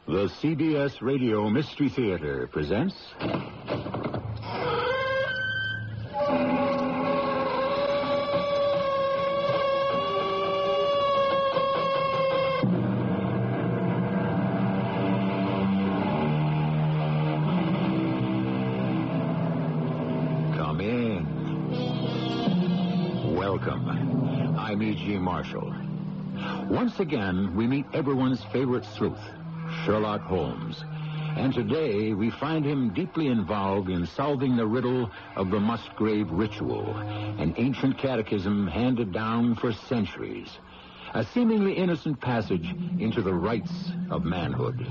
The CBS Radio Mystery Theater presents... Come in. Welcome. I'm E.G. Marshall. Once again, we meet everyone's favorite sleuth, Sherlock Holmes. And today, we find him deeply involved in solving the riddle of the Musgrave Ritual, an ancient catechism handed down for centuries. A seemingly innocent passage into the rights of manhood.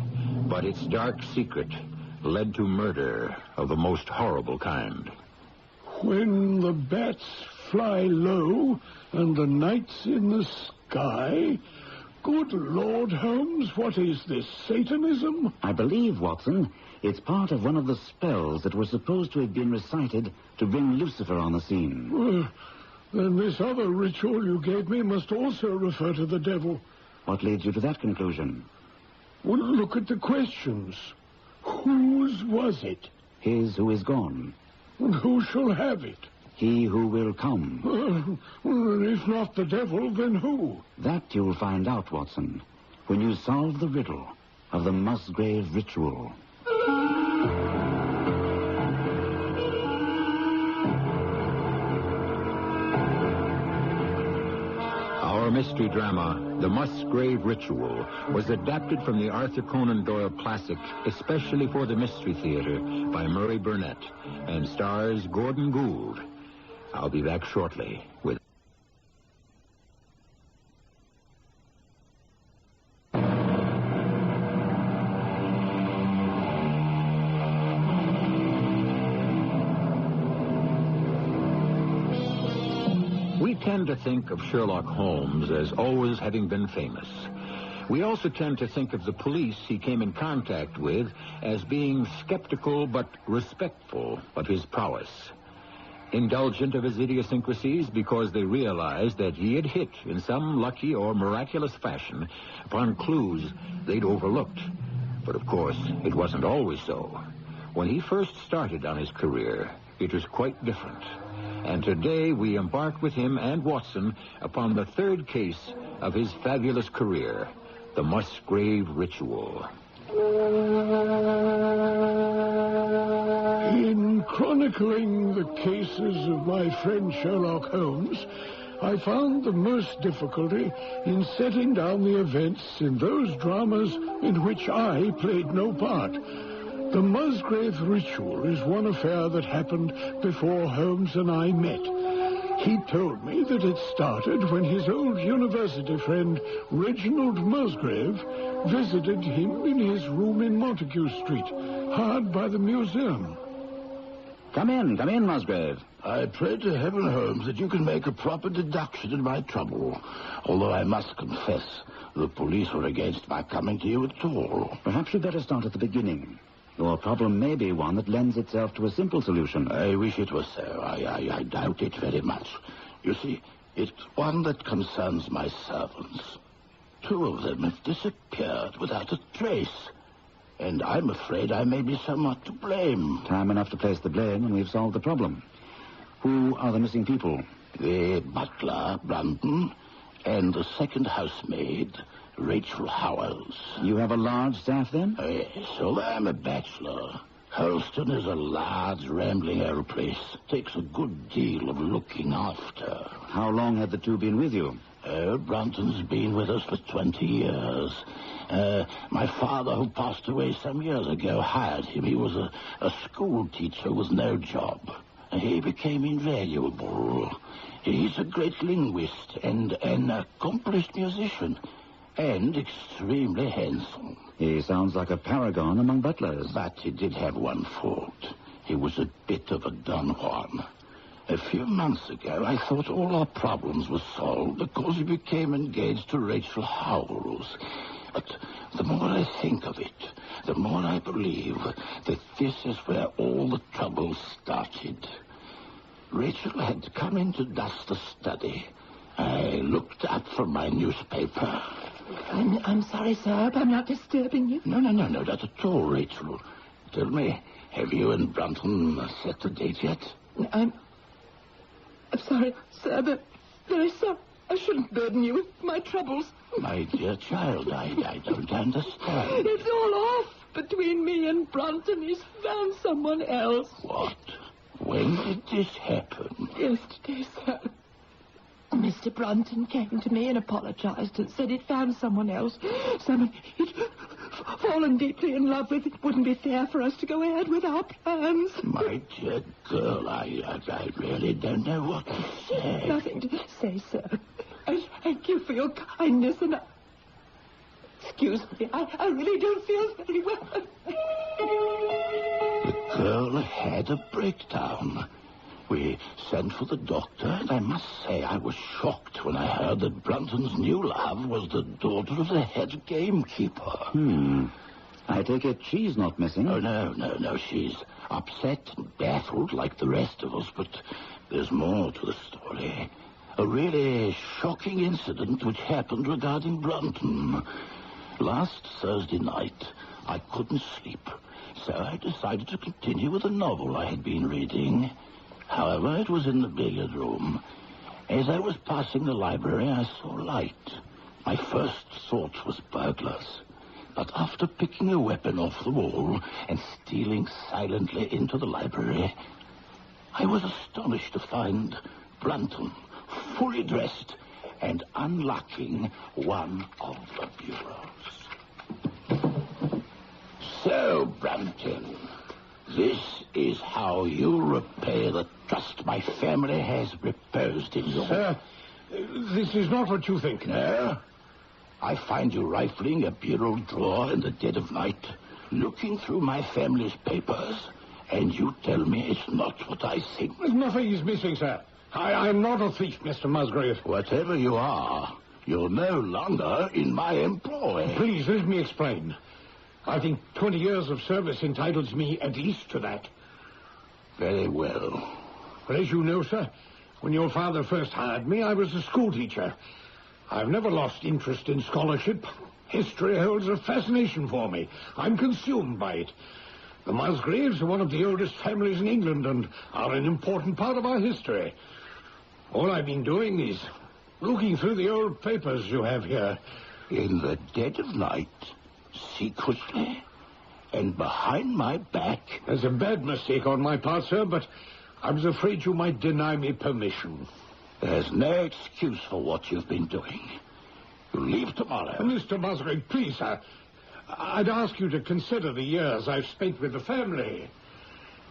But its dark secret led to murder of the most horrible kind. When the bats fly low and the night's in the sky... Good Lord, Holmes, what is this, Satanism? I believe, Watson, it's part of one of the spells that were supposed to have been recited to bring Lucifer on the scene. Well, then this other ritual you gave me must also refer to the devil. What leads you to that conclusion? Well, look at the questions. Whose was it? His who is gone. And who shall have it? He who will come. If not the devil, then who? That you'll find out, Watson, when you solve the riddle of the Musgrave Ritual. Our mystery drama, The Musgrave Ritual, was adapted from the Arthur Conan Doyle classic, especially for the Mystery Theater, by Murray Burnett, and stars Gordon Gould. I'll be back shortly with... We tend to think of Sherlock Holmes as always having been famous. We also tend to think of the police he came in contact with as being skeptical but respectful of his prowess. Indulgent of his idiosyncrasies because they realized that he had hit in some lucky or miraculous fashion upon clues they'd overlooked. But of course, it wasn't always so. When he first started on his career, it was quite different. And today we embark with him and Watson upon the third case of his fabulous career, the Musgrave Ritual. In chronicling the cases of my friend Sherlock Holmes, I found the most difficulty in setting down the events in those dramas in which I played no part. The Musgrave Ritual is one affair that happened before Holmes and I met. He told me that it started when his old university friend, Reginald Musgrave, visited him in his room in Montague Street, hard by the museum. Come in, Musgrave. I pray to heaven, Holmes, that you can make a proper deduction in my trouble. Although I must confess, the police were against my coming to you at all. Perhaps you'd better start at the beginning. Your problem may be one that lends itself to a simple solution. I wish it was so. I doubt it very much. You see, it's one that concerns my servants. 2 of them have disappeared without a trace. And I'm afraid I may be somewhat to blame. Time enough to place the blame, and we've solved the problem. Who are the missing people? The butler, Brandon, and the second housemaid, Rachel Howells. You have a large staff, then? Yes, although I'm a bachelor. Holston is a large, rambling old place. Takes a good deal of looking after. How long had the 2 been with you? Brunton's been with us for 20 years. My father, who passed away some years ago, hired him. He was a school teacher with no job. He became invaluable. He's a great linguist and an accomplished musician. And extremely handsome. He sounds like a paragon among butlers. But he did have one fault. He was a bit of a Don Juan. A few months ago, I thought all our problems were solved because he became engaged to Rachel Howells. But the more I think of it, the more I believe that this is where all the trouble started. Rachel had come in to dust the study. I looked up from my newspaper. I'm sorry, sir, but I'm not disturbing you. No, not at all, Rachel. Tell me, have you and Brunton set the date yet? I'm sorry, sir, but very sorry. I shouldn't burden you with my troubles. My dear child, I don't understand. It's all off between me and Brunton. He's found someone else. What? When did this happen? Yesterday, sir. Mr. Brunton came to me and apologized and said he'd found someone else. Someone he'd fallen deeply in love with. It wouldn't be fair for us to go ahead with our plans. My dear girl, I really don't know what to say. Nothing to say, sir. I thank you for your kindness, and excuse me, I really don't feel very well. The girl had a breakdown. We sent for the doctor, and I must say I was shocked when I heard that Brunton's new love was the daughter of the head gamekeeper. I take it she's not missing. Oh, no. She's upset and baffled like the rest of us, but there's more to the story. A really shocking incident which happened regarding Brunton. Last Thursday night, I couldn't sleep, so I decided to continue with a novel I had been reading. However, it was in the billiard room. As I was passing the library, I saw light. My first thought was burglars. But after picking a weapon off the wall and stealing silently into the library, I was astonished to find Brunton fully dressed and unlocking one of the bureaus. So, Brunton, this is how you repay the trust my family has reposed in you. Sir, this is not what you think. No? I find you rifling a bureau drawer in the dead of night, looking through my family's papers, and you tell me it's not what I think. Nothing is missing, sir. I'm not a thief, Mr. Musgrave. Whatever you are, you're no longer in my employ. Please, let me explain. I think 20 years of service entitles me at least to that. Very well. But as you know, sir, when your father first hired me, I was a schoolteacher. I've never lost interest in scholarship. History holds a fascination for me. I'm consumed by it. The Musgraves are one of the oldest families in England and are an important part of our history. All I've been doing is looking through the old papers you have here. In the dead of night, secretly, and behind my back. There's a bad mistake on my part, sir, but I was afraid you might deny me permission. There's no excuse for what you've been doing. You leave tomorrow. Mr. Musgrave, please, sir. I'd ask you to consider the years I've spent with the family.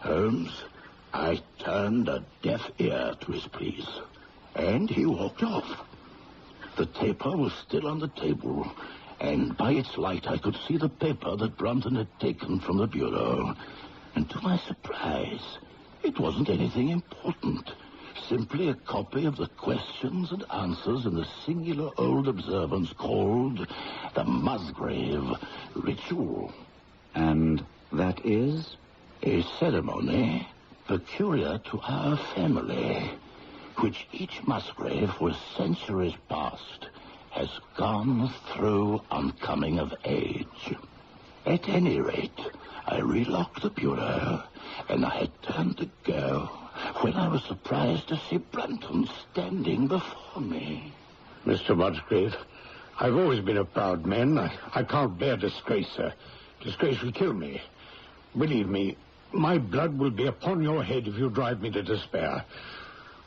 Holmes, I turned a deaf ear to his pleas, and he walked off. The taper was still on the table, and by its light I could see the paper that Brunton had taken from the bureau. And to my surprise, it wasn't anything important. Simply a copy of the questions and answers in the singular old observance called the Musgrave Ritual. And that is? A ceremony peculiar to our family, which each Musgrave for centuries past has gone through on coming of age. At any rate, I relocked the bureau, and I had turned to go when I was surprised to see Brunton standing before me. Mr. Musgrave, I've always been a proud man. I can't bear disgrace, sir. Disgrace will kill me. Believe me, my blood will be upon your head if you drive me to despair.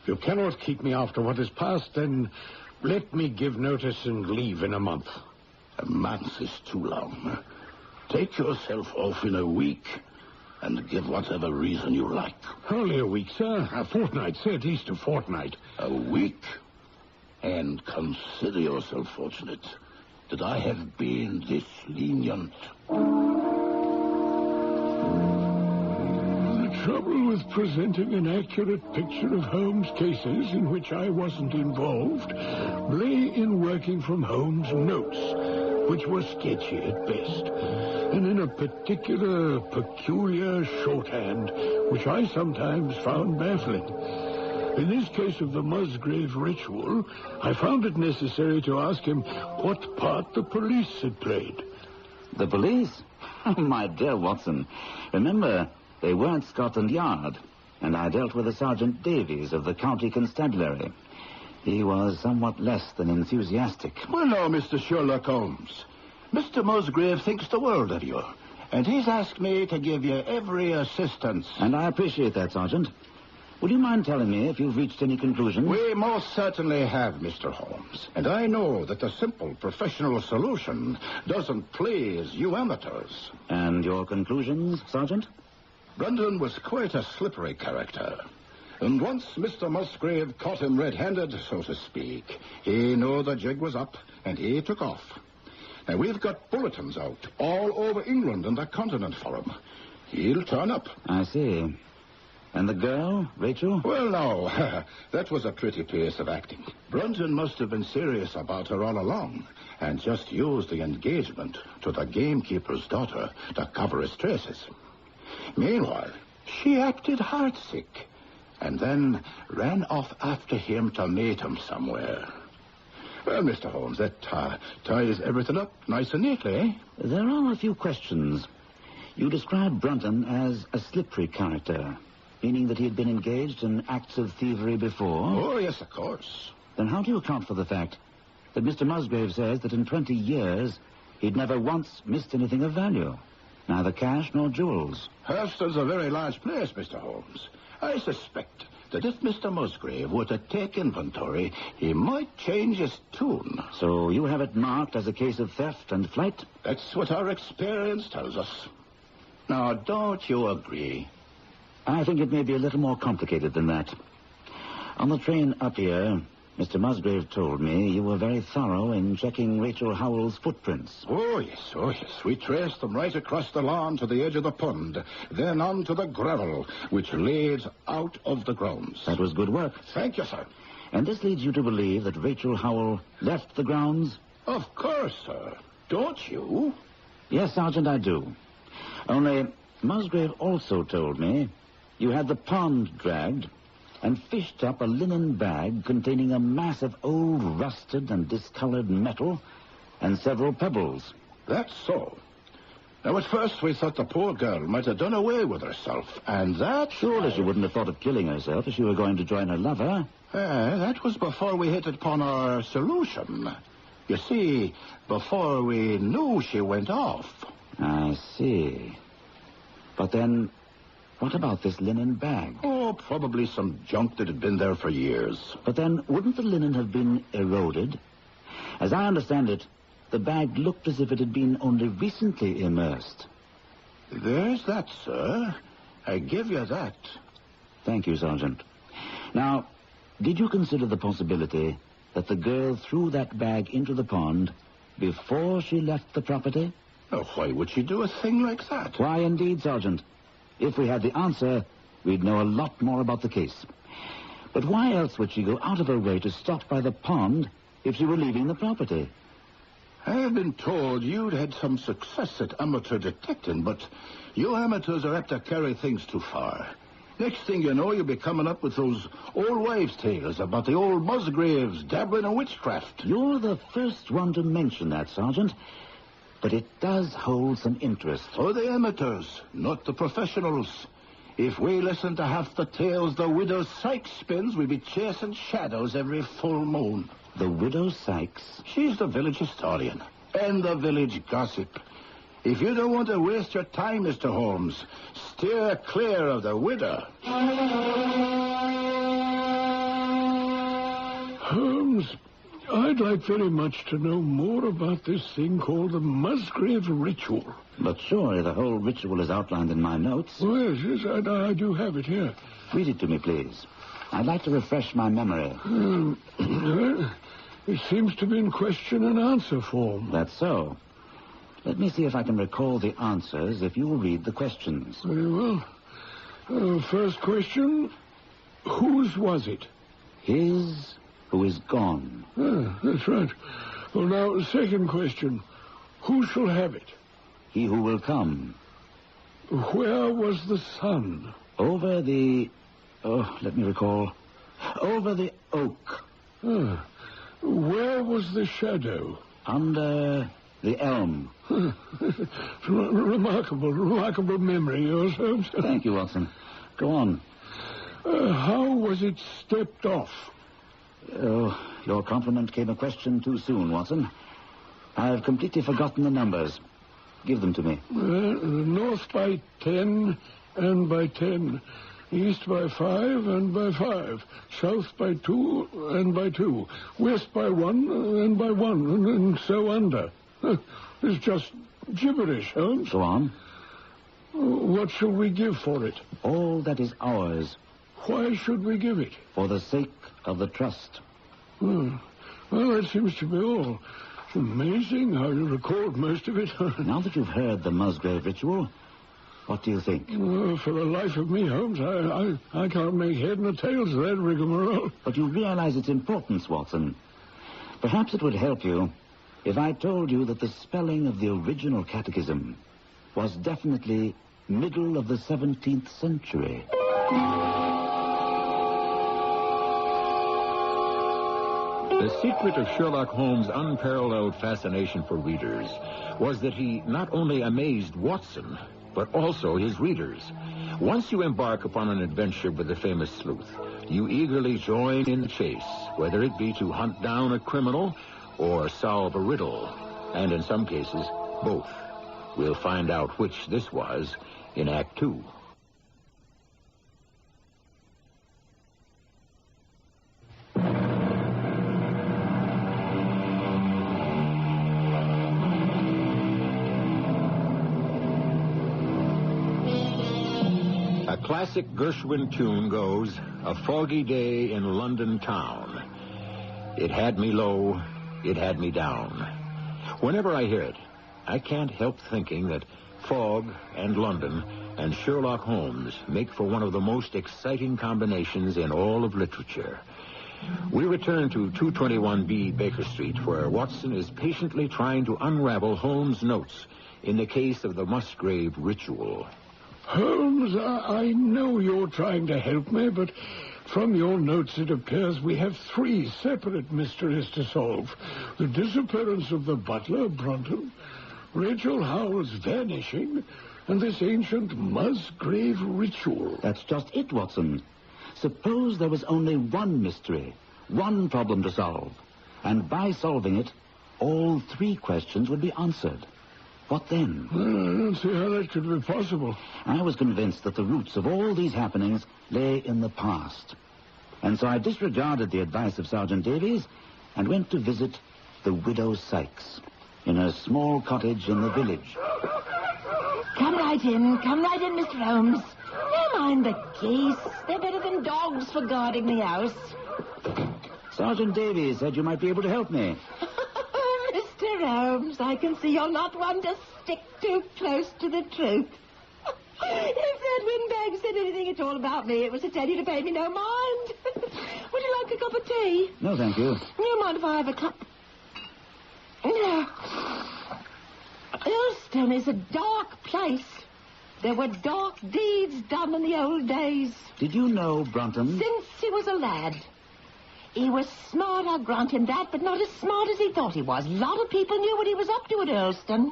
If you cannot keep me after what has passed, then let me give notice and leave in a month. A month is too long. Take yourself off in a week and give whatever reason you like. Only a week, sir. A fortnight, sir, at least a fortnight. A week? And consider yourself fortunate that I have been this lenient. The trouble with presenting an accurate picture of Holmes' cases in which I wasn't involved lay in working from Holmes' notes, which were sketchy at best, and in a peculiar shorthand, which I sometimes found baffling. In this case of the Musgrave ritual, I found it necessary to ask him what part the police had played. The police? My dear Watson, remember, they weren't Scotland Yard, and I dealt with a Sergeant Davies of the County Constabulary. He was somewhat less than enthusiastic. Well, now, Mr. Sherlock Holmes, Mr. Musgrave thinks the world of you, and he's asked me to give you every assistance. And I appreciate that, Sergeant. Would you mind telling me if you've reached any conclusions? We most certainly have, Mr. Holmes. And I know that a simple professional solution doesn't please you amateurs. And your conclusions, Sergeant? Brandon was quite a slippery character. And once Mr. Musgrave caught him red-handed, so to speak, he knew the jig was up, and he took off. Now, we've got bulletins out all over England and the continent for him. He'll turn up. I see. And the girl, Rachel? Well, no, that was a pretty piece of acting. Brunton must have been serious about her all along and just used the engagement to the gamekeeper's daughter to cover his traces. Meanwhile, she acted heartsick and then ran off after him to meet him somewhere. Well, Mr. Holmes, that ties everything up nice and neatly, eh? There are a few questions. You describe Brunton as a slippery character, meaning that he had been engaged in acts of thievery before? Oh, yes, of course. Then how do you account for the fact that Mr. Musgrave says that in 20 years he'd never once missed anything of value? Neither cash nor jewels. Hurlstone's a very large place, Mr. Holmes. I suspect that if Mr. Musgrave were to take inventory, he might change his tune. So you have it marked as a case of theft and flight? That's what our experience tells us. Now, don't you agree? I think it may be a little more complicated than that. On the train up here, Mr. Musgrave told me you were very thorough in checking Rachel Howell's footprints. Oh, yes. We traced them right across the lawn to the edge of the pond, then on to the gravel, which leads out of the grounds. That was good work. Thank you, sir. And this leads you to believe that Rachel Howell left the grounds? Of course, sir. Don't you? Yes, Sergeant, I do. Only Musgrave also told me you had the pond dragged and fished up a linen bag containing a mass of old rusted and discolored metal and several pebbles. That's so. Now, at first we thought the poor girl might have done away with herself, and that... Surely she wouldn't have thought of killing herself if she were going to join her lover. That was before we hit upon our solution. You see, before we knew she went off. I see. But then, what about this linen bag? Oh, probably some junk that had been there for years. But then, wouldn't the linen have been eroded? As I understand it, the bag looked as if it had been only recently immersed. There's that, sir. I give you that. Thank you, Sergeant. Now, did you consider the possibility that the girl threw that bag into the pond before she left the property? Oh, why would she do a thing like that? Why, indeed, Sergeant. If we had the answer, we'd know a lot more about the case. But why else would she go out of her way to stop by the pond if she were leaving the property? I have been told you'd had some success at amateur detecting, but you amateurs are apt to carry things too far. Next thing you know, you'll be coming up with those old wives' tales about the old Musgraves dabbling in witchcraft. You're the first one to mention that, Sergeant. But it does hold some interest. For the amateurs, not the professionals. If we listen to half the tales the widow Sykes spins, we'd be chasing shadows every full moon. The widow Sykes? She's the village historian and the village gossip. If you don't want to waste your time, Mr. Holmes, steer clear of the widow. Holmes, I'd like very much to know more about this thing called the Musgrave ritual. But surely the whole ritual is outlined in my notes. Oh, yes, I do have it here. Read it to me, please. I'd like to refresh my memory. It seems to be in question and answer form. That's so. Let me see if I can recall the answers if you will read the questions. Very well. First question, whose was it? His who is gone. That's right. Well, now, second question, who shall have it? He who will come. Where was the sun? Over the... Oh, let me recall. Over the oak. Where was the shadow? Under the elm. Remarkable memory, yours, Holmes. Thank you, Watson. Go on. How was it stepped off? Oh, your compliment came a question too soon, Watson. I've completely forgotten the numbers. Give them to me. North by 10 and by 10. East by 5 and by 5. South by 2 and by 2. West by 1 and by 1, and so under. It's just gibberish, Holmes. Go on. What shall we give for it? All that is ours. Why should we give it? For the sake of the trust. Well, that seems to be all. It's amazing how you recalled most of it. Now that you've heard the Musgrave ritual, what do you think? For the life of me, Holmes, I can't make head nor tails of that rigmarole. But you realize its importance, Watson. Perhaps it would help you if I told you that the spelling of the original catechism was definitely middle of the 17th century. The secret of Sherlock Holmes' unparalleled fascination for readers was that he not only amazed Watson, but also his readers. Once you embark upon an adventure with the famous sleuth, you eagerly join in the chase, whether it be to hunt down a criminal or solve a riddle, and in some cases, both. We'll find out which this was in Act 2. A classic Gershwin tune goes, "A foggy day in London town. It had me low, it had me down." Whenever I hear it, I can't help thinking that fog and London and Sherlock Holmes make for one of the most exciting combinations in all of literature. We return to 221B Baker Street, where Watson is patiently trying to unravel Holmes' notes in the case of the Musgrave ritual. Holmes, I know you're trying to help me, but from your notes it appears we have 3 separate mysteries to solve. The disappearance of the butler, Brunton, Rachel Howell's vanishing, and this ancient Musgrave ritual. That's just it, Watson. Suppose there was only one mystery, one problem to solve, and by solving it, all 3 questions would be answered. What then? I don't see how that could be possible. I was convinced that the roots of all these happenings lay in the past. And so I disregarded the advice of Sergeant Davies and went to visit the widow Sykes in her small cottage in the village. Come right in, Mr. Holmes. Never mind the geese. They're better than dogs for guarding the house. Sergeant Davies said you might be able to help me. Mr. Holmes, I can see you're not one to stick too close to the truth. If that windbag said anything at all about me, it was to tell you to pay me no mind. Would you like a cup of tea? No, thank you. You mind if I have a cup? No. Earlston is a dark place. There were dark deeds done in the old days. Did you know Brunton? Since he was a lad. He was smart, I'll grant him that, but not as smart as he thought he was. A lot of people knew what he was up to at Earlston.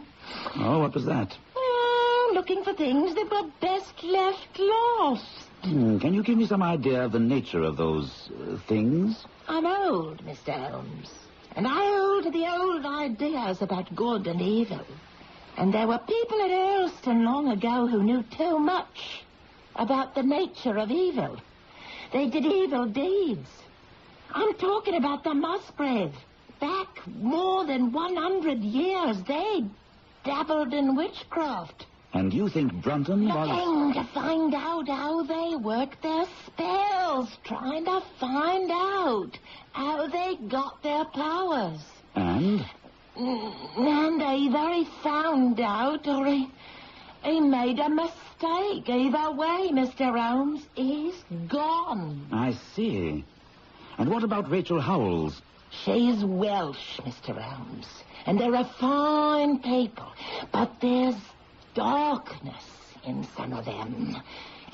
Oh, what was that? Looking for things that were best left lost. Can you give me some idea of the nature of those things? I'm old, Mr. Holmes, and I hold to the old ideas about good and evil. And there were people at Earlston long ago who knew too much about the nature of evil. They did evil deeds. I'm talking about the Musgrave. Back more than 100 years, they dabbled in witchcraft. And you think Brunton was... Looking to find out how they work their spells. Trying to find out how they got their powers. And? And either he found out or he made a mistake. Either way, Mr. Holmes, he's gone. I see. And what about Rachel Howells? She's Welsh, Mr. Holmes. And they're a fine people. But there's darkness in some of them.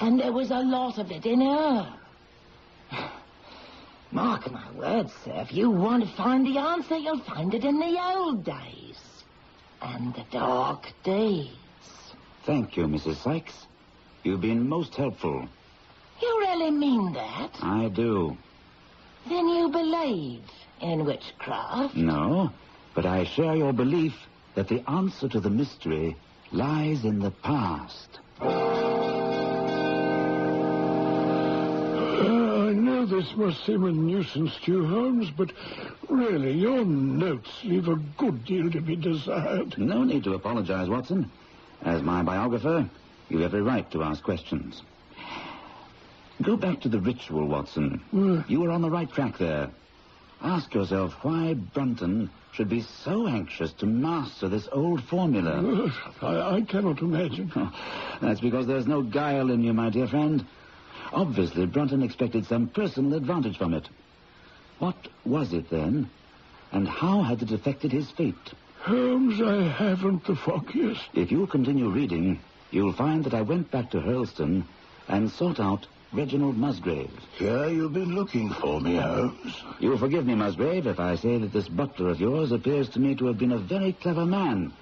And there was a lot of it in her. Mark my words, sir, if you want to find the answer, you'll find it in the old days. And the dark days. Thank you, Mrs. Sykes. You've been most helpful. You really mean that? I do. Then you believe in witchcraft? No, but I share your belief that the answer to the mystery lies in the past. I know this must seem a nuisance to you, Holmes, but really, your notes leave a good deal to be desired. No need to apologize, Watson. As my biographer, you have every right to ask questions. Go back to the ritual, Watson. You were on the right track there. Ask yourself why Brunton should be so anxious to master this old formula. I cannot imagine. That's because there's no guile in you, my dear friend. Obviously, Brunton expected some personal advantage from it. What was it, then? And how had it affected his fate? Holmes, I haven't the foggiest. If you continue reading, you'll find that I went back to Hurlstone and sought out Reginald Musgrave. Here you've been looking for me, Holmes. You'll forgive me, Musgrave, if I say that this butler of yours appears to me to have been a very clever man,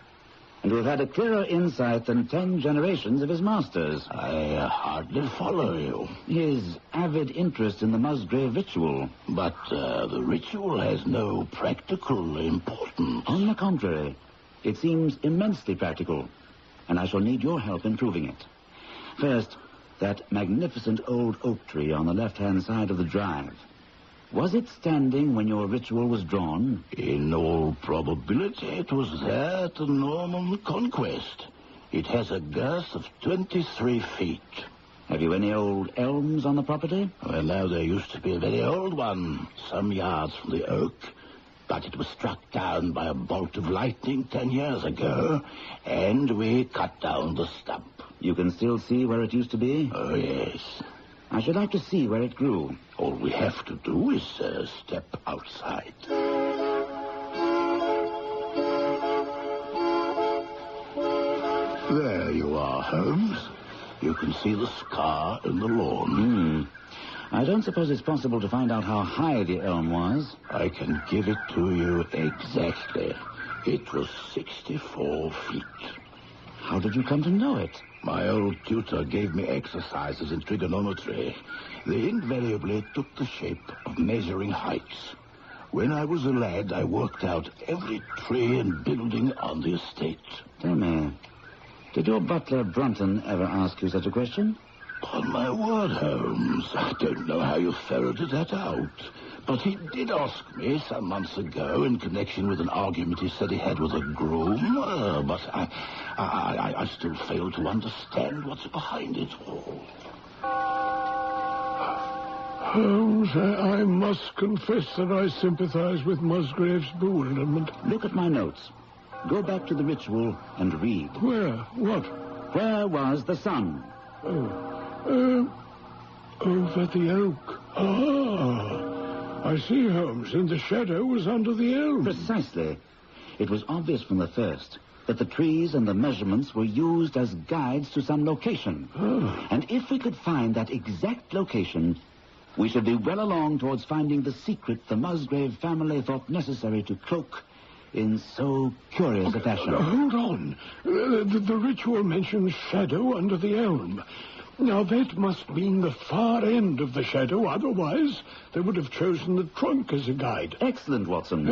and to have had a clearer insight than 10 generations of his masters. I hardly follow you. His avid interest in the Musgrave ritual. But the ritual has no practical importance. On the contrary, it seems immensely practical, and I shall need your help in proving it. First, that magnificent old oak tree on the left-hand side of the drive. Was it standing when your ritual was drawn? In all probability, it was there at the Norman Conquest. It has a girth of 23 feet. Have you any old elms on the property? Well, now, there used to be a very old one, some yards from the oak, but it was struck down by a bolt of lightning 10 years ago, and we cut down the stump. You can still see where it used to be? Oh, yes. I should like to see where it grew. All we have to do is step outside. There you are, Holmes. You can see the scar in the lawn. I don't suppose it's possible to find out how high the elm was. I can give it to you exactly. It was 64 feet. How did you come to know it? My old tutor gave me exercises in trigonometry. They invariably took the shape of measuring heights. When I was a lad, I worked out every tree and building on the estate. Tell me, did your butler Brunton ever ask you such a question? Upon my word, Holmes, I don't know how you ferreted that out. But he did ask me some months ago in connection with an argument he said he had with a groom. But I still fail to understand what's behind it all. Holmes, I must confess that I sympathize with Musgrave's bewilderment. Look at my notes. Go back to the ritual and read. Where? What? Where was the sun? Over the oak. I see, Holmes, and the shadow was under the elm. Precisely. It was obvious from the first that the trees and the measurements were used as guides to some location. And if we could find that exact location, we should be well along towards finding the secret the Musgrave family thought necessary to cloak in so curious a fashion. Hold on. The ritual mentions shadow under the elm. Now, that must mean the far end of the shadow. Otherwise, they would have chosen the trunk as a guide. Excellent, Watson.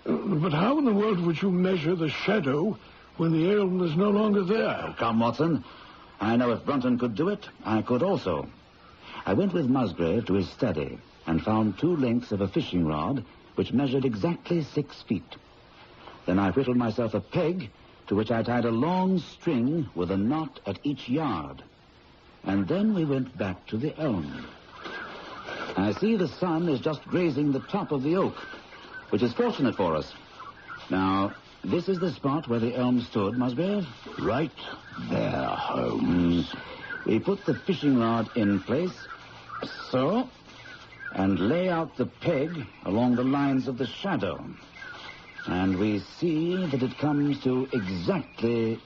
But how in the world would you measure the shadow when the elm is no longer there? Oh, come, Watson. I know if Brunton could do it, I could also. I went with Musgrave to his study and found 2 lengths of a fishing rod which measured exactly 6 feet. Then I whittled myself a peg to which I tied a long string with a knot at each yard. And then we went back to the elm. I see the sun is just grazing the top of the oak, which is fortunate for us. Now, this is the spot where the elm stood, Musgrave? Right there, Holmes. We put the fishing rod in place, so, and lay out the peg along the lines of the shadow. And we see that it comes to exactly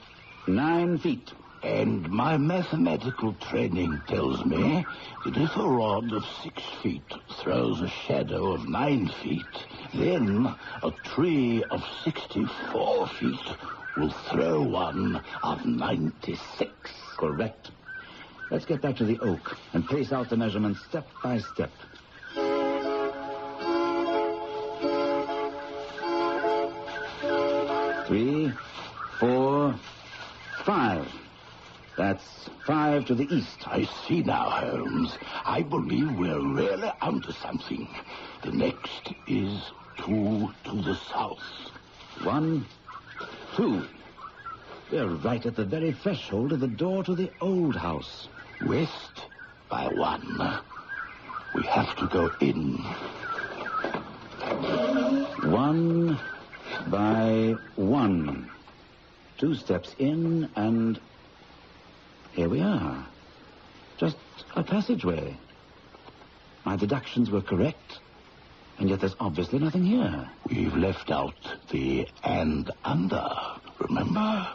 9 feet. And my mathematical training tells me that if a rod of 6 feet throws a shadow of 9 feet, then a tree of 64 feet will throw one of 96. Correct. Let's get back to the oak and pace out the measurements step by step. 3, 4, 5. That's 5 to the east. I see now, Holmes. I believe we're really onto something. The next is 2 to the south. 1, 2. We're right at the very threshold of the door to the old house. West by 1. We have to go in. 1 by 1. 2 steps in, and here we are. Just a passageway. My deductions were correct, and yet there's obviously nothing here. We've left out the and under, remember?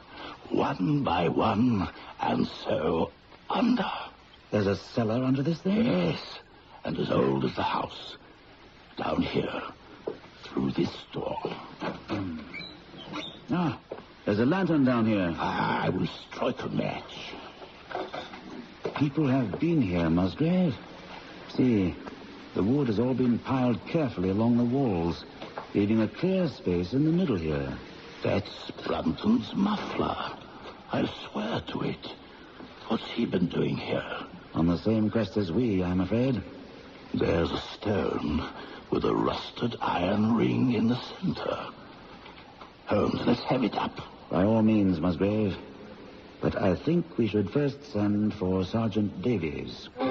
1 by 1, and so under. There's a cellar under this thing? Yes, and as old as the house. Down here, through this door. Ah, there's a lantern down here. I will strike a match. People have been here, Musgrave. See, the wood has all been piled carefully along the walls, leaving a clear space in the middle here. That's Brunton's muffler. I swear to it. What's he been doing here? On the same quest as we, I'm afraid. There's a stone with a rusted iron ring in the center. Holmes, let's have it up. By all means, Musgrave. But I think we should first send for Sergeant Davies. Well,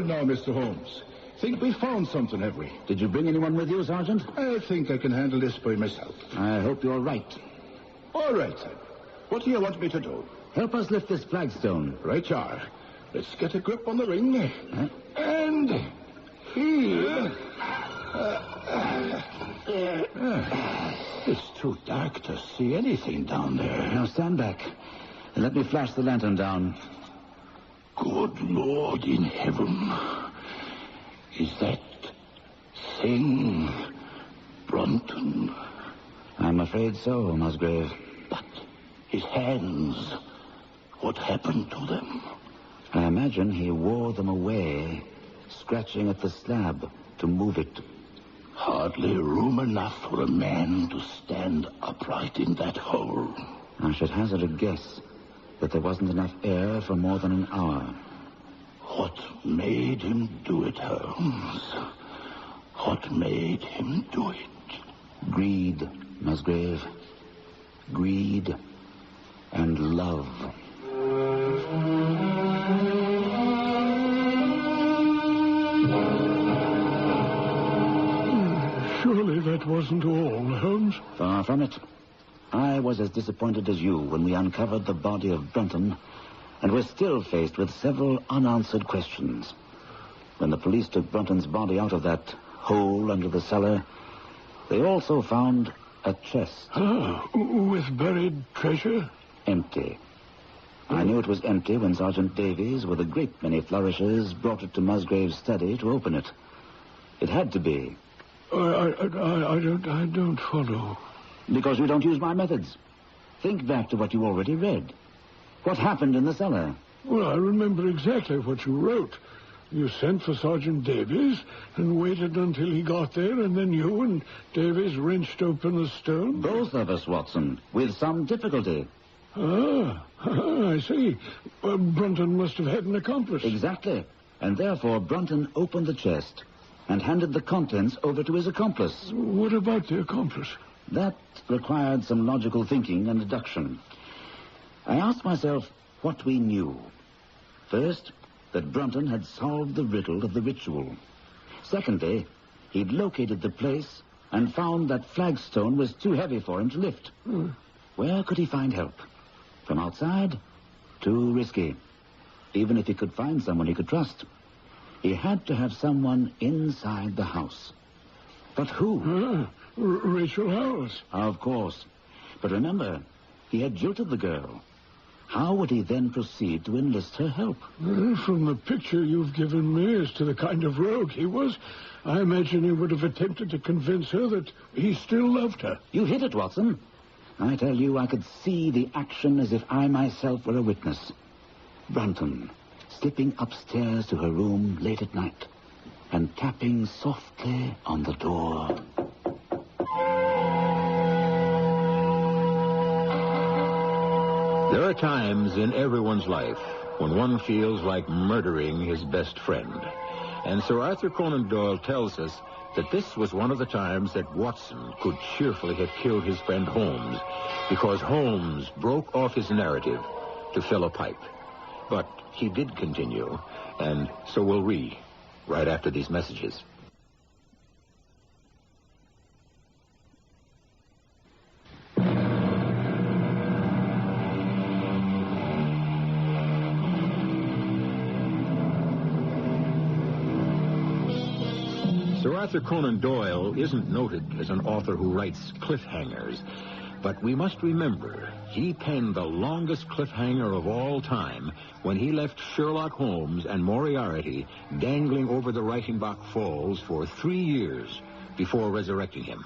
now, Mr. Holmes. Think we found something, have we? Did you bring anyone with you, Sergeant? I think I can handle this by myself. I hope you're right. All right, then. What do you want me to do? Help us lift this flagstone. Right you are. Let's get a grip on the ring. Huh? And here. It's too dark to see anything down there. Now stand back and let me flash the lantern down. Good Lord in heaven. Is that thing Brunton? I'm afraid so, Musgrave. But his hands, what happened to them? I imagine he wore them away, scratching at the slab to move it. Hardly room enough for a man to stand upright in that hole. I should hazard a guess that there wasn't enough air for more than an hour. What made him do it, Holmes? What made him do it? Greed, Musgrave. Greed and love. Surely that wasn't all, Holmes. Far from it. I was as disappointed as you when we uncovered the body of Brunton, and we're still faced with several unanswered questions. When the police took Brunton's body out of that hole under the cellar, they also found a chest. Ah, with buried treasure? Empty. I knew it was empty when Sergeant Davies, with a great many flourishes, brought it to Musgrave's study to open it. It had to be. I don't follow. Because you don't use my methods. Think back to what you already read. What happened in the cellar? Well, I remember exactly what you wrote. You sent for Sergeant Davies and waited until he got there, and then you and Davies wrenched open the stone? Both of us, Watson, with some difficulty. Ah, I see. Brunton must have had an accomplice. Exactly. And therefore, Brunton opened the chest and handed the contents over to his accomplice. What about the accomplice? That required some logical thinking and deduction. I asked myself what we knew. First, that Brunton had solved the riddle of the ritual. Secondly, he'd located the place and found that flagstone was too heavy for him to lift. Where could he find help? From outside? Too risky. Even if he could find someone he could trust. He had to have someone inside the house. But who? Rachel Howells. Of course. But remember, he had jilted the girl. How would he then proceed to enlist her help? From the picture you've given me as to the kind of rogue he was, I imagine he would have attempted to convince her that he still loved her. You hit it, Watson. I tell you, I could see the action as if I myself were a witness. Brunton slipping upstairs to her room late at night and tapping softly on the door. There are times in everyone's life when one feels like murdering his best friend. And Sir Arthur Conan Doyle tells us that this was one of the times that Watson could cheerfully have killed his friend Holmes, because Holmes broke off his narrative to fill a pipe. But he did continue, and so will we, right after these messages. Sir Arthur Conan Doyle isn't noted as an author who writes cliffhangers, but we must remember he penned the longest cliffhanger of all time when he left Sherlock Holmes and Moriarty dangling over the Reichenbach Falls for 3 years before resurrecting him.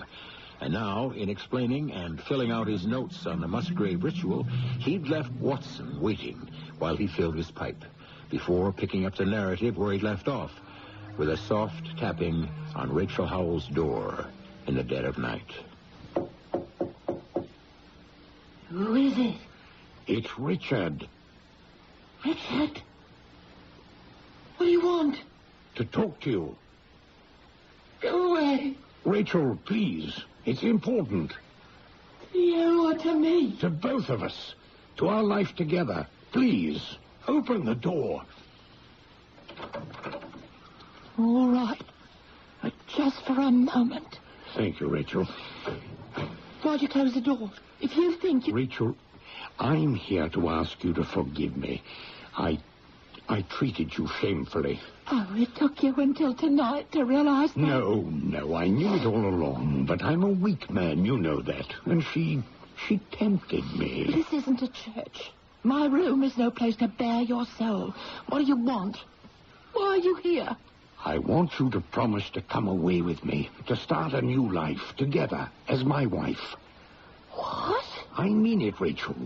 And now, in explaining and filling out his notes on the Musgrave ritual, he'd left Watson waiting while he filled his pipe, before picking up the narrative where he'd left off, with a soft tapping on Rachel Howell's door in the dead of night. Who is it? It's Richard. Richard? What do you want? To talk to you. Go away. Rachel, please. It's important. To you or to me? To both of us. To our life together. Please, open the door. All right. But just for a moment. Thank you, Rachel. Why'd you close the door? If you think you... Rachel, I'm here to ask you to forgive me. I treated you shamefully. Oh, it took you until tonight to realize that? No, I knew it all along, but I'm a weak man, you know that. And she tempted me. This isn't a church. My room is no place to bare your soul. What do you want? Why are you here? I want you to promise to come away with me, to start a new life together as my wife. What? I mean it, Rachel.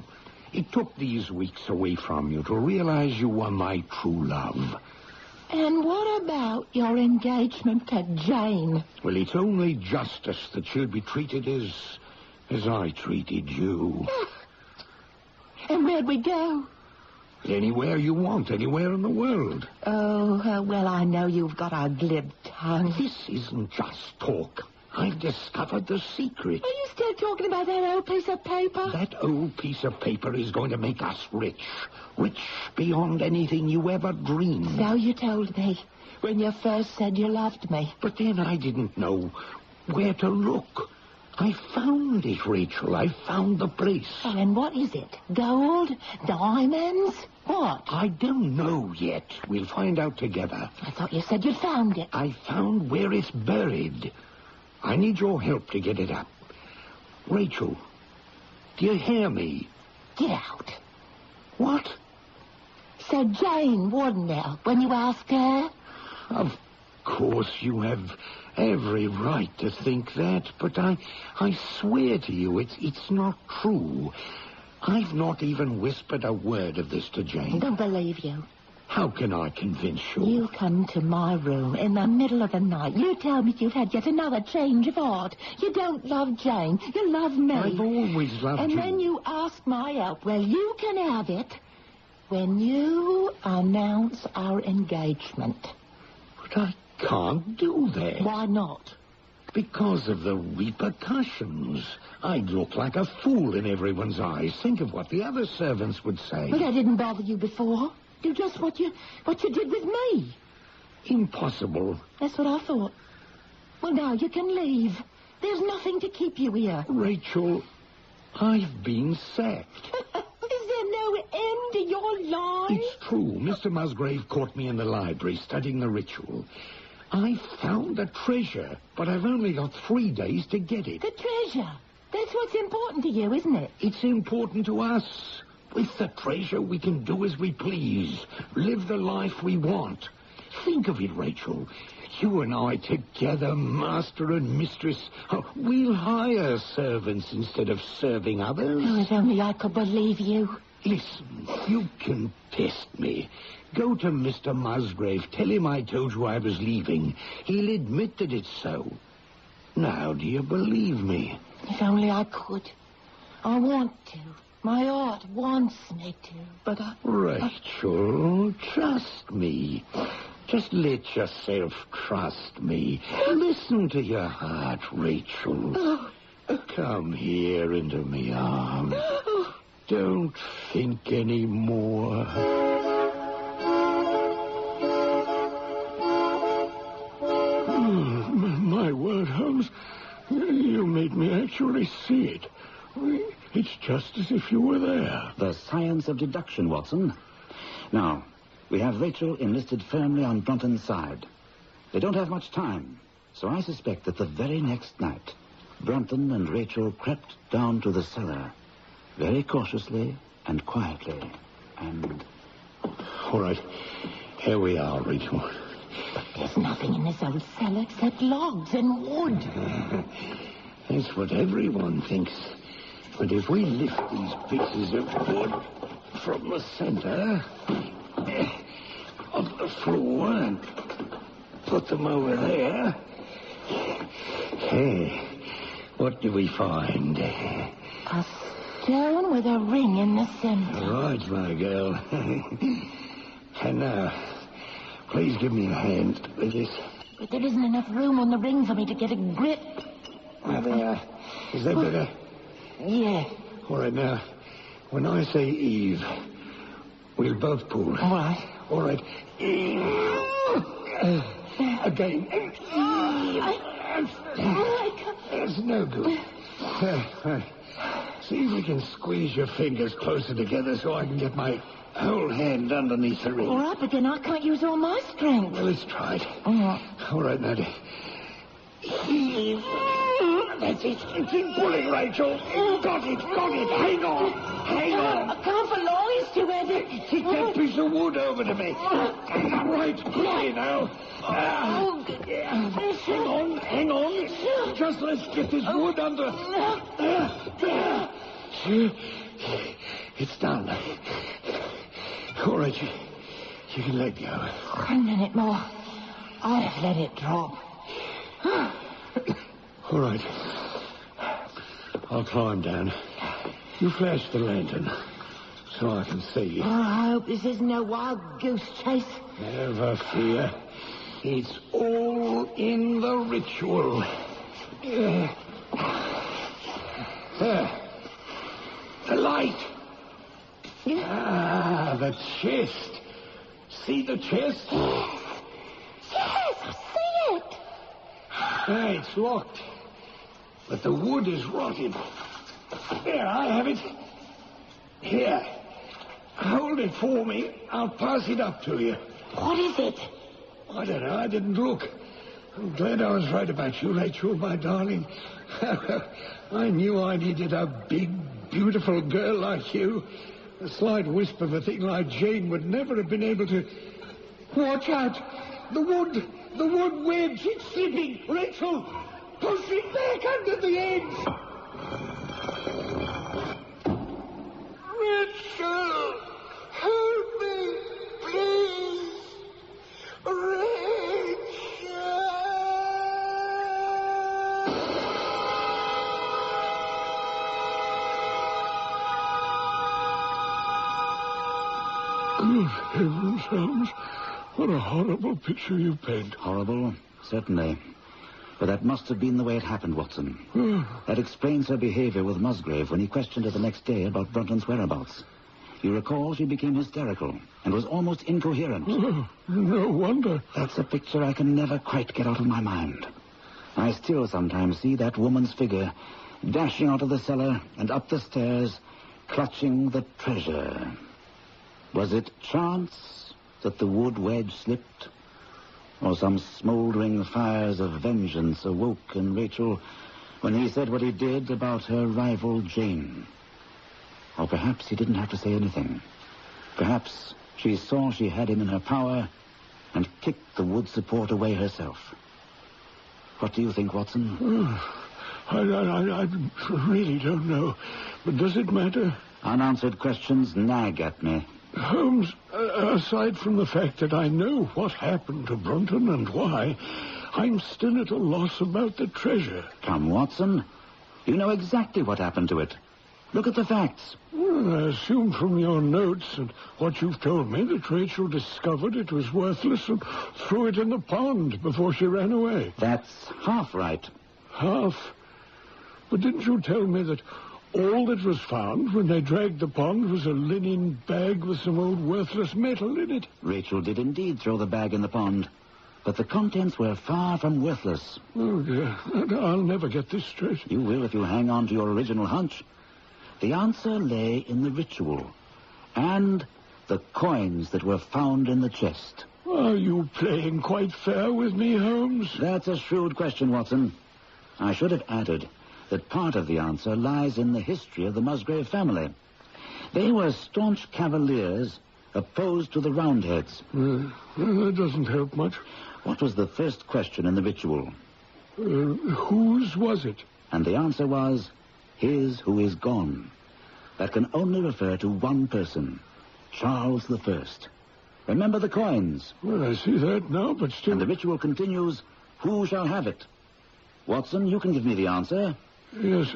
It took these weeks away from you to realize you were my true love. And what about your engagement to Jane? Well, it's only justice that she'll be treated as I treated you. And where'd we go? Anywhere you want, anywhere in the world. Oh, well, I know you've got a glib tongue. This isn't just talk. I've discovered the secret. Are you still talking about that old piece of paper? That old piece of paper is going to make us rich. Rich beyond anything you ever dreamed. So you told me when you first said you loved me. But then I didn't know where to look. I found it, Rachel. I found the place. Oh, and what is it? Gold? Diamonds? What? I don't know yet. We'll find out together. I thought you said you'd found it. I found where it's buried. I need your help to get it up. Rachel, do you hear me? Get out. What? So Jane wouldn't help when you asked her? Of course you have every right to think that, but I swear to you it's not true. I've not even whispered a word of this to Jane. I don't believe you. How can I convince you? You come to my room in the middle of the night. You tell me you've had yet another change of heart. You don't love Jane. You love me. I've always loved you. And then you ask my help. Well, you can have it when you announce our engagement. But I can't do that. Why not? Because of the repercussions. I'd look like a fool in everyone's eyes. Think of what the other servants would say. But that didn't bother you before. Do just what you did with me. Impossible. That's what I thought. Well, now you can leave. There's nothing to keep you here. Rachel, I've been sacked. Is there no end to your life? It's true. Mr. Musgrave caught me in the library studying the ritual. I found the treasure, but I've only got 3 days to get it. The treasure. That's what's important to you, isn't it? It's important to us. With the treasure, we can do as we please, live the life we want. Think of it, Rachel. You and I together, master and mistress. We'll hire servants instead of serving others. Oh, if only I could believe you. Listen, you can test me. Go to Mr. Musgrave. Tell him I told you I was leaving. He'll admit that it's so. Now, do you believe me? If only I could. I want to. My heart wants me to, but Rachel, trust me. Just let yourself trust me. Listen to your heart, Rachel. Come here into my arms. Don't think any more. My word, Holmes, you made me actually see it. It's just as if you were there. The science of deduction, Watson. Now, we have Rachel enlisted firmly on Brunton's side. They don't have much time, so I suspect that the very next night, Brunton and Rachel crept down to the cellar, very cautiously and quietly, and... All right, here we are, Rachel. But there's nothing in this old cellar except logs and wood. That's what everyone thinks. But if we lift these pieces of wood from the center of the floor and put them over there, hey, what do we find? A stone with a ring in the center. Right, my girl. And now, please give me a hand with this. But there isn't enough room on the ring for me to get a grip. There. Is that better? Yeah. All right, now, when I say Eve, we'll both pull. All right. All right. Again. That's no good. See if we can squeeze your fingers closer together so I can get my whole hand underneath the ring. All right, but then I can't use all my strength. Well, let's try it. All right. All right, now. That's it. Keep pulling, Rachel. Got it. Hang on. I can't for long. It's too heavy. Kick that piece of wood over to me. Right, quiet now. Hang on. Just let's get this wood under. It's done. All right, you can let go. 1 minute more. I'd have let it drop. All right. I'll climb down. You flash the lantern so I can see. Oh, I hope this isn't a wild goose chase. Never fear. It's all in the ritual. There. The light. The chest. See the chest? Yes, I see it. It's locked. But the wood is rotted. There, I have it. Here. Hold it for me. I'll pass it up to you. What is it? I don't know. I didn't look. I'm glad I was right about you, Rachel, my darling. I knew I needed a big, beautiful girl like you. A slight wisp of a thing like Jane would never have been able to... Watch out! The wood wedge, it's slipping! Rachel, push it back under the edge! Rachel, help me, please! Good heavens, Holmes. What a horrible picture you paint. Horrible? Certainly. But that must have been the way it happened, Watson. That explains her behavior with Musgrave when he questioned her the next day about Brunton's whereabouts. You recall she became hysterical and was almost incoherent. No wonder. That's a picture I can never quite get out of my mind. I still sometimes see that woman's figure dashing out of the cellar and up the stairs, clutching the treasure. Was it chance that the wood wedge slipped? Or some smoldering fires of vengeance awoke in Rachel when he said what he did about her rival Jane. Or perhaps he didn't have to say anything. Perhaps she saw she had him in her power and kicked the wood support away herself. What do you think, Watson? I really don't know. But does it matter? Unanswered questions nag at me. Holmes, aside from the fact that I know what happened to Brunton and why, I'm still at a loss about the treasure. Come, Watson. You know exactly what happened to it. Look at the facts. Well, I assume from your notes and what you've told me that Rachel discovered it was worthless and threw it in the pond before she ran away. That's half right. Half? But didn't you tell me that all that was found when they dragged the pond was a linen bag with some old worthless metal in it? Rachel did indeed throw the bag in the pond, but the contents were far from worthless. Oh, dear. I'll never get this straight. You will if you hang on to your original hunch. The answer lay in the ritual and the coins that were found in the chest. Are you playing quite fair with me, Holmes? That's a shrewd question, Watson. I should have added that part of the answer lies in the history of the Musgrave family. They were staunch cavaliers opposed to the Roundheads. That doesn't help much. What was the first question in the ritual? Whose was it? And the answer was, his who is gone. That can only refer to one person, Charles I. Remember the coins? Well, I see that now, but still... And the ritual continues, who shall have it? Watson, you can give me the answer. Yes,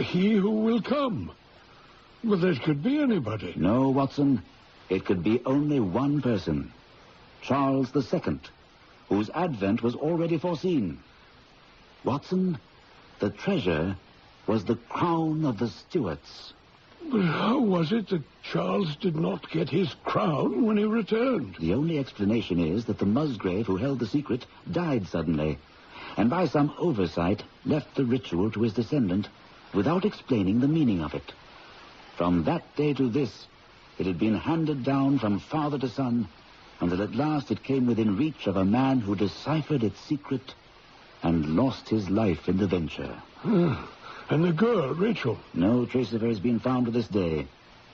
he who will come. But that could be anybody. No, Watson. It could be only one person. Charles II, whose advent was already foreseen. Watson, the treasure was the crown of the Stuarts. But how was it that Charles did not get his crown when he returned? The only explanation is that the Musgrave who held the secret died suddenly, and by some oversight left the ritual to his descendant without explaining the meaning of it. From that day to this, it had been handed down from father to son, until at last it came within reach of a man who deciphered its secret and lost his life in the venture. And the girl, Rachel? No trace of her has been found to this day.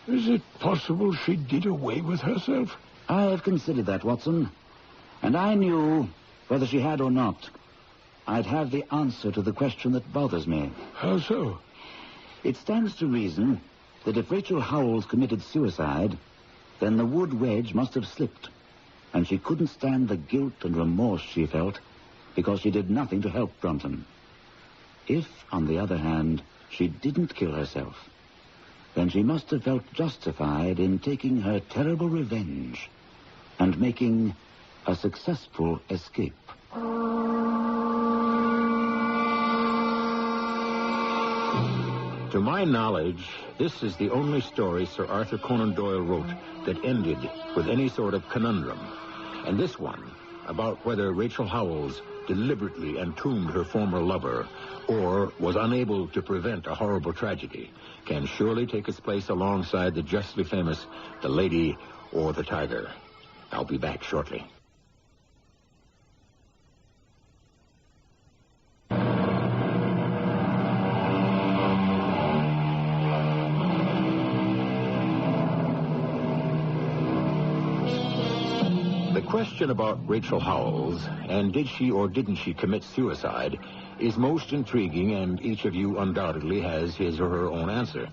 Is it possible she did away with herself? I have considered that, Watson. And I knew, whether she had or not, I'd have the answer to the question that bothers me. How so? It stands to reason that if Rachel Howells committed suicide, then the wood wedge must have slipped, and she couldn't stand the guilt and remorse she felt because she did nothing to help Brunton. If, on the other hand, she didn't kill herself, then she must have felt justified in taking her terrible revenge and making a successful escape. To my knowledge, this is the only story Sir Arthur Conan Doyle wrote that ended with any sort of conundrum. And this one, about whether Rachel Howells deliberately entombed her former lover or was unable to prevent a horrible tragedy, can surely take its place alongside the justly famous The Lady or the Tiger. I'll be back shortly. The question about Rachel Howells, and did she or didn't she commit suicide, is most intriguing, and each of you undoubtedly has his or her own answer.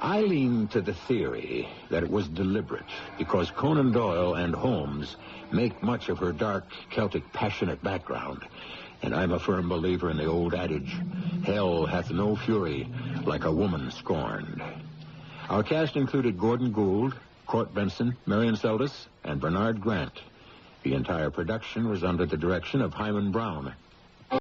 I lean to the theory that it was deliberate, because Conan Doyle and Holmes make much of her dark, Celtic, passionate background, and I'm a firm believer in the old adage, hell hath no fury like a woman scorned. Our cast included Gordon Gould, Court Benson, Marion Seldes, and Bernard Grant. The entire production was under the direction of Hyman Brown.